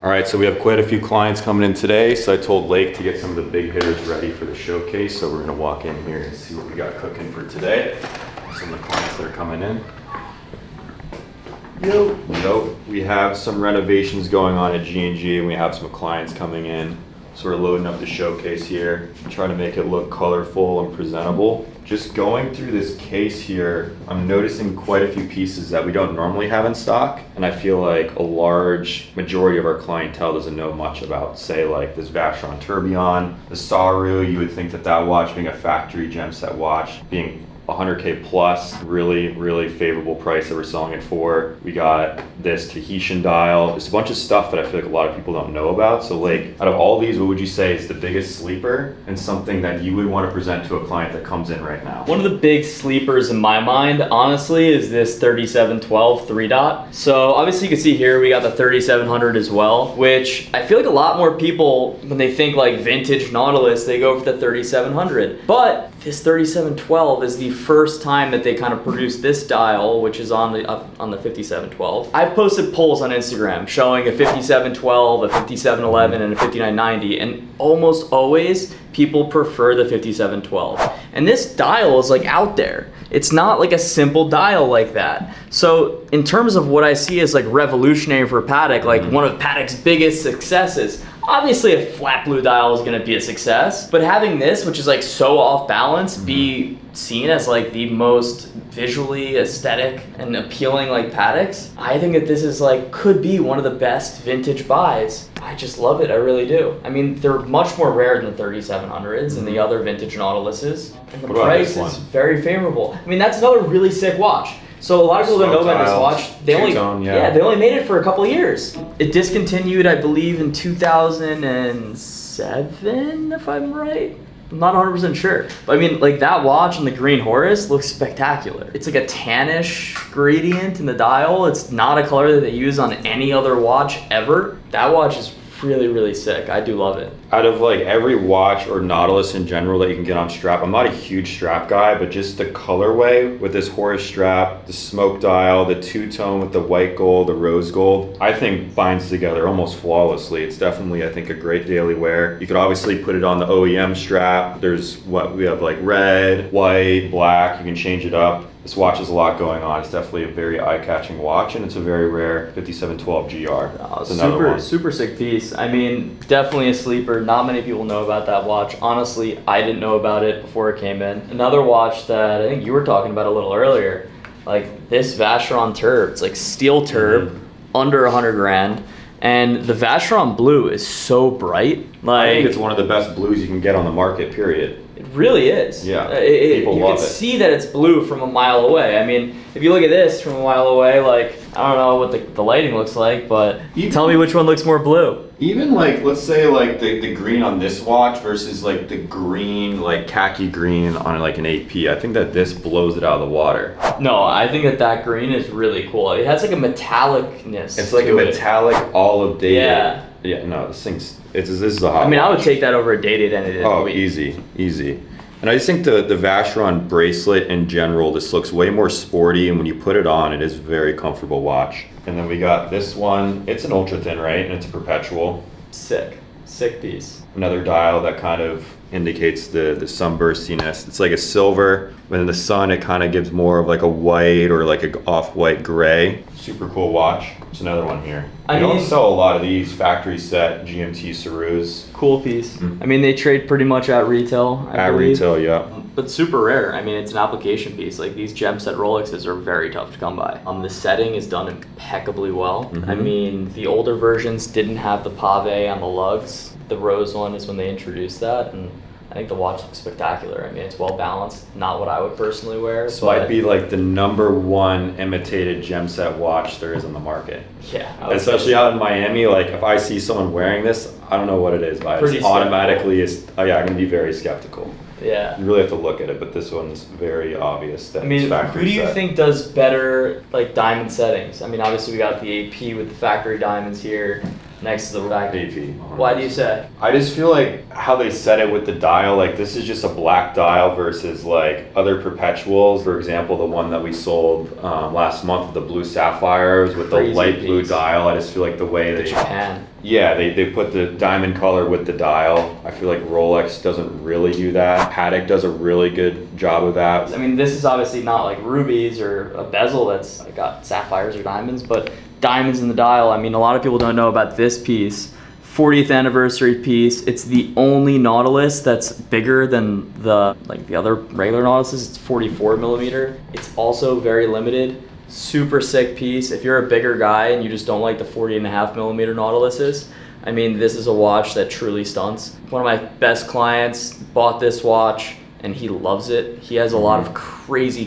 All right, so we have quite a few clients coming in today, so I told Lake to get some of the big hitters ready for the showcase, so we're gonna walk in here and see what we got cooking for today. Some of the clients that are coming in. Yo. We have some renovations going on at G&G, and we have some clients coming in. So we're loading up the showcase here, trying to make it look colorful and presentable. Just going through this case here, I'm noticing quite a few pieces that we don't normally have in stock. And I feel like a large majority of our clientele doesn't know much about, say like this Vashon Turbillon, the Saru. You would think that that watch being a factory gem set watch, being 100K plus, really favorable price that we're selling it for. We got this Tahitian dial. There's a bunch of stuff that I feel like a lot of people don't know about. So like, out of all these, what would you say is the biggest sleeper and something that you would want to present to a client that comes in right now? One of the big sleepers in my mind, honestly, is this 3712 3-dot. So obviously you can see here, we got the 3700 as well, which I feel like a lot more people, when they think like vintage Nautilus, they go for the 3700. But this 3712 is the first time that they kind of produced this dial, which is on the 5712. I've posted polls on Instagram showing a 5712, a 5711, and a 5990, and almost always people prefer the 5712. And this dial is like out there. It's not like a simple dial like that. So in terms of what I see as like revolutionary for Patek, like one of Patek's biggest successes, obviously a flat blue dial is gonna be a success, but having this, which is like so off balance, be seen as like the most visually aesthetic and appealing like Patek's, I think that this is like, could be one of the best vintage buys. I just love it, I really do. I mean, they're much more rare than the 3700s and the other vintage Nautiluses, and the price is very favorable. I mean, that's another really sick watch. So a lot of people don't know about this watch. They only made it for a couple of years. It discontinued, I believe, in 2007, if I'm right. I'm not 100% sure. But I mean, like that watch on the green Horus looks spectacular. It's like a tannish gradient in the dial. It's not a color that they use on any other watch ever. That watch is really sick. I do love it. Out of like every watch or Nautilus in general that you can get on strap, I'm not a huge strap guy, but just the colorway with this Horus strap, the smoke dial, the two-tone with the white gold, the rose gold, I think binds together almost flawlessly. It's definitely, I think, a great daily wear. You could obviously put it on the OEM strap. There's we have like red, white, black. You can change it up. This watch has a lot going on. It's definitely a very eye-catching watch, and it's a very rare 5712 GR. Oh, super sick piece. I mean, definitely a sleeper. Not many people know about that watch. Honestly, I didn't know about it before it came in. Another watch that I think you were talking about a little earlier, like this Vashon Turb. It's like steel Turb, under 100 grand. And the Vashon blue is so bright. Like, I think it's one of the best blues you can get on the market, period. It really is. Yeah, people love it. You can see that it's blue from a mile away. I mean, if you look at this from a mile away, like, I don't know what the lighting looks like, but tell me which one looks more blue. Even like, let's say like the green on this watch versus like the green, like khaki green on like an AP. I think that this blows it out of the water. No, I think that green is really cool. It has like a metallicness. It's like a metallic olive dated. Yeah, no, this is a hot I mean, watch. I would take that over a dated any day. Oh, easy. And I just think the Vashon bracelet in general, this looks way more sporty, and when you put it on, it is a very comfortable watch. And then we got this one. It's an ultra thin, right? And it's a perpetual. Sick piece. Another dial that kind of indicates the sunburstiness. It's like a silver, but in the sun it kind of gives more of like a white or like a off-white gray. Super cool watch. There's another one here. We don't sell a lot of these factory set GMT Sarus. Cool piece. I mean, they trade pretty much at retail. I believe. Retail, yeah. But super rare. I mean, it's an application piece. Like, these gem set Rolexes are very tough to come by. The setting is done impeccably well. I mean, the older versions didn't have the pave on the lugs. The rose one is when they introduced that, and I think the watch looks spectacular. I mean, it's well balanced. Not what I would personally wear. This might be like the #1 imitated gem set watch there is on the market. Yeah. Especially out in Miami, like if I see someone wearing this, I don't know what it is, but I just automatically I'm gonna be very skeptical. Yeah. You really have to look at it, but this one's very obvious that it's factory who do you set. think does better like diamond settings? I mean, obviously we got the AP with the factory diamonds here next to the factory. AP. Why do you say? I just feel like how they set it with the dial, like this is just a black dial versus like other perpetuals. For example, the one that we sold last month with the blue sapphires with the light blue dial. I just feel like the way that Japan. Yeah, they put the diamond color with the dial. I feel like Rolex doesn't really do that. Patek does a really good job of that. I mean, this is obviously not like rubies or a bezel that's got sapphires or diamonds, but diamonds in the dial. I mean, a lot of people don't know about this piece. 40th anniversary piece. It's the only Nautilus that's bigger than the other regular Nautiluses. It's 44 millimeter. It's also very limited. Super sick piece. If you're a bigger guy and you just don't like the 40.5 millimeter Nautiluses, I mean, this is a watch that truly stunts. One of my best clients bought this watch and he loves it. He has a lot of crazy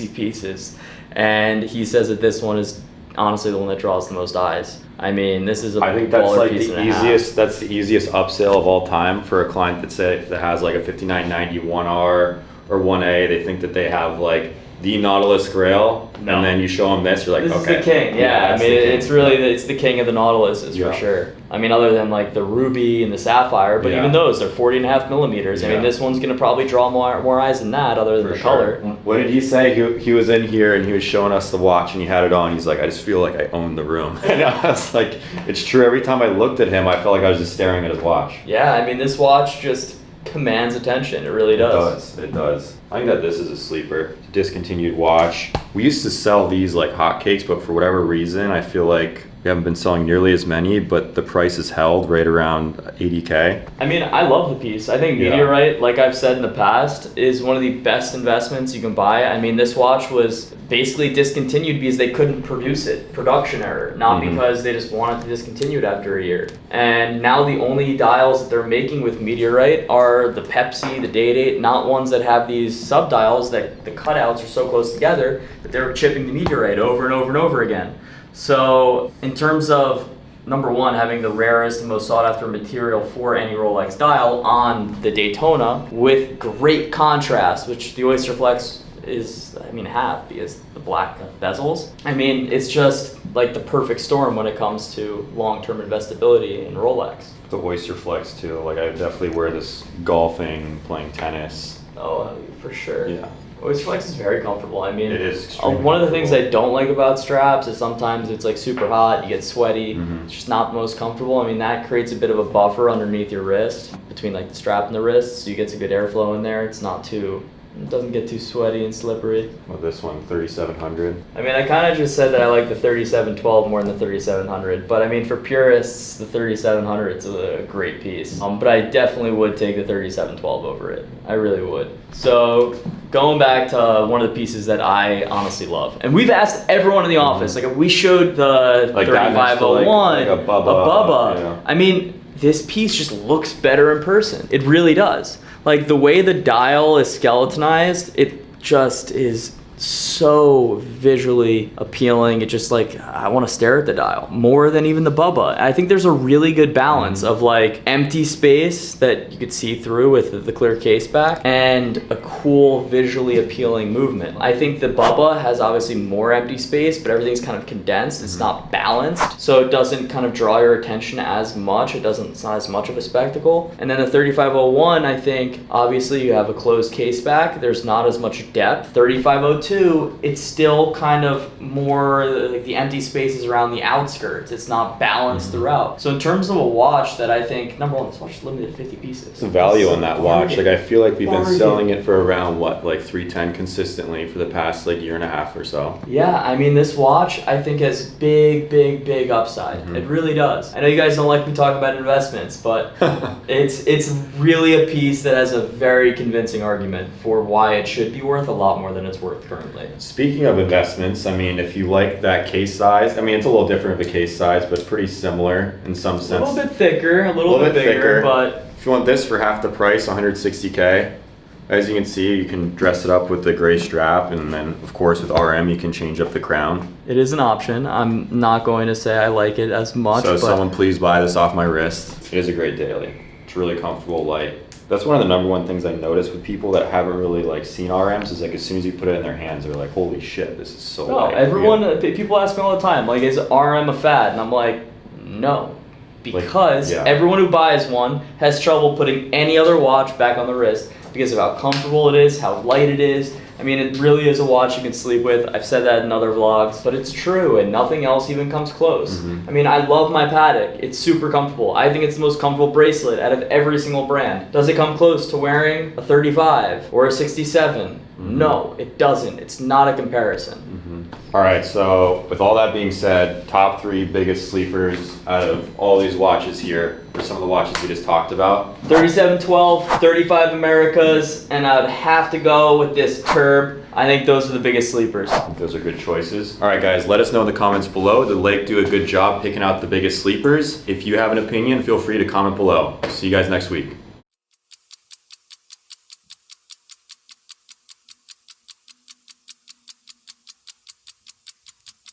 pieces, and he says that this one is honestly the one that draws the most eyes. I mean, this is I think that's baller like piece the and a half. easiest. That's the easiest upsell of all time for a client that has like a 5990 1R or 1A. They think that they have like the Nautilus Grail, No. and then you show them this, you're like, This okay. is the king. Yeah, I that's mean, the king. it's really it's the king of the Nautiluses Yeah. for sure. I mean, other than like the ruby and the sapphire, but Yeah. even those, they're 40.5 millimeters. I Yeah. mean, this one's gonna probably draw more eyes than that, other than For the sure. color. What did he say? He was in here and he was showing us the watch and he had it on. He's like, I just feel like I own the room. And I was like, it's true. Every time I looked at him, I felt like I was just staring at his watch. Yeah, I mean, this watch just commands attention. It really does. It does. I think that this is a sleeper. Discontinued watch. We used to sell these like hotcakes, but for whatever reason, I feel like we haven't been selling nearly as many, but the price is held right around 80K. I mean, I love the piece. I think Yeah. Meteorite, like I've said in the past, is one of the best investments you can buy. I mean, this watch was basically discontinued because they couldn't produce it. Production error, not because they just wanted to discontinue it after a year. And now the only dials that they're making with Meteorite are the Pepsi, the Day-Date, not ones that have these sub-dials that the cutouts are so close together that they're chipping the Meteorite over and over and over again. So in terms of number one, having the rarest and most sought after material for any Rolex dial on the Daytona with great contrast, which the Oyster Flex is, I mean, have because the black bezels. I mean, it's just like the perfect storm when it comes to long-term investability in Rolex. The Oyster Flex too. Like I definitely wear this golfing, playing tennis. Oh, for sure. Yeah. Oyster Flex is very comfortable. I mean, It is extremely one of the things I comfortable. don't like about straps is sometimes it's like super hot, you get sweaty, Mhm. it's just not the most comfortable. I mean, that creates a bit of a buffer underneath your wrist, between like the strap and the wrist, so you get some good airflow in there. It's not too, it doesn't get too sweaty and slippery. Well, this one, 3700. I mean, I kind of just said that I like the 3712 more than the 3700, but I mean, for purists, the 3700 is a great piece. But I definitely would take the 3712 over it. I really would. So, going back to one of the pieces that I honestly love, and we've asked everyone in the office, like we showed the Like that next to, 3501, like a Bubba, yeah. I mean, this piece just looks better in person. It really does. Like the way the dial is skeletonized, it just is so visually appealing. It just like, I want to stare at the dial more than even the Bubba. I think there's a really good balance of like empty space that you could see through with the clear case back and a cool visually appealing movement. I think the Bubba has obviously more empty space, but everything's kind of condensed. It's not balanced, so it doesn't kind of draw your attention as much. It's not as much of a spectacle. And then the 3501, I think obviously you have a closed case back. There's not as much depth. 3502, it's still kind of more like the empty spaces around the outskirts. It's not balanced throughout. So in terms of a watch that I think, number one, this watch is limited to 50 pieces. It's the value on that watch. Like I feel like we've been Bargain. selling it for around what, like 310 consistently for the past like year and a half or so. Yeah, I mean, this watch I think has big upside. It really does. I know you guys don't like me talking about investments, but it's really a piece that has a very convincing argument for why it should be worth a lot more than it's worth currently. Speaking of investments, I mean, if you like that case size, I mean, it's a little different of a case size, but pretty similar in some A sense. little bit thicker, a little bit bigger, thicker. but If you want this for half the price, 160K, as you can see, you can dress it up with the gray strap, and then, of course, with RM, you can change up the crown. it is an option. I'm not going to say I like it as much, So but someone please buy this off my wrist. It is a great daily. It's really comfortable, light. That's one of the number one things I notice with people that haven't really like seen RMs is like as soon as you put it in their hands, they're like, holy shit, this is so no, light. everyone, Yeah. people ask me all the time, like, is RM a fad? And I'm like, no. Because yeah. everyone who buys one has trouble putting any other watch back on the wrist because of how comfortable it is, how light it is, I mean, it really is a watch you can sleep with. I've said that in other vlogs, but it's true, and nothing else even comes close. I mean, I love my Patek. It's super comfortable. I think it's the most comfortable bracelet out of every single brand. Does it come close to wearing a 35 or a 67? No, it doesn't. It's not a comparison. All right, so with all that being said, top 3 biggest sleepers out of all these watches here for some of the watches we just talked about. 3712, 35 Americas, and I'd have to go with this Turb. I think those are the biggest sleepers. I think those are good choices. All right, guys, let us know in the comments below. Did Lake do a good job picking out the biggest sleepers? If you have an opinion, feel free to comment below. See you guys next week.